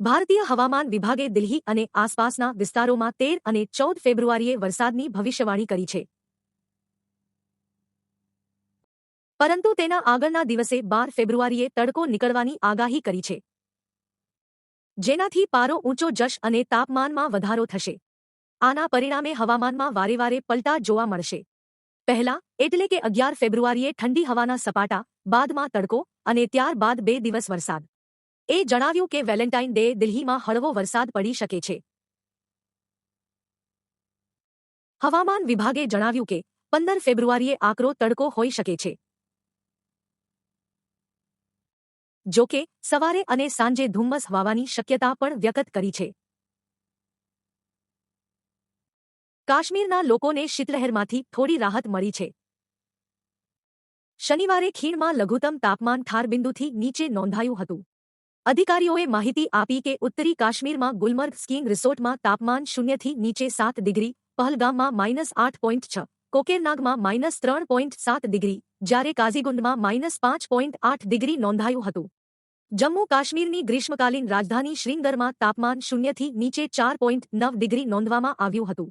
ભારતીય હવામાન વિભાગે દિલ્હી અને આસપાસના વિસ્તારોમાં 13 અને 14 ફેબ્રુઆરીએ વરસાદની ભવિષ્યવાણી કરી છે. પરંતુ તેના આગળના દિવસે 12 ફેબ્રુઆરીએ તડકો નીકળવાની આગાહી કરી છે, જેનાથી પારો ઊંચો જશે અને તાપમાનમાં વધારો થશે. આના પરિણામે હવામાનમાં વારેવારે પલટા જોવા મળશે. પહેલા એટલે કે 11 ફેબ્રુઆરીએ ઠંડી હવાના સપાટા, બાદમાં તડકો અને ત્યારબાદ 2 દિવસ વરસાદ. એ જણાવ્યું કે વેલેન્ટાઇન ડે દિલ્હીમાં હળવો વરસાદ પડી શકે છે. હવામાન વિભાગે જણાવ્યું કે 15 ફેબ્રુઆરીએ આકરો તડકો હોઈ શકે છે. જો કે સવારે અને સાંજે ધુમ્મસ હવાની શક્યતા પણ વ્યક્ત કરી છે. કાશ્મીરના લોકોને શીતલહેરમાંથી થોડી રાહત મળી છે. શનિવારે ખીણમાં લઘુત્તમ તાપમાન 18 બિંદુથી નીચે નોંધાયું હતું. અધિકારીઓએ માહિતી આપી કે ઉત્તરી કાશ્મીરમાં ગુલમર્ગ સ્કીઇંગ રિસોર્ટમાં તાપમાન 0 થી નીચે 7 ડિગ્રી, પહલગામમાં -8.6, કોકેરનાગમાં -3.7 ડિગ્રી, જ્યારે કાઝીગુંડમાં -5.8 ડિગ્રી નોંધાયું હતું. જમ્મુ કાશ્મીરની ગ્રીષ્મકાલીન રાજધાની શ્રીનગરમાં તાપમાન 0 થી નીચે 4.9 ડિગ્રી નોંધવામાં આવ્યું હતું.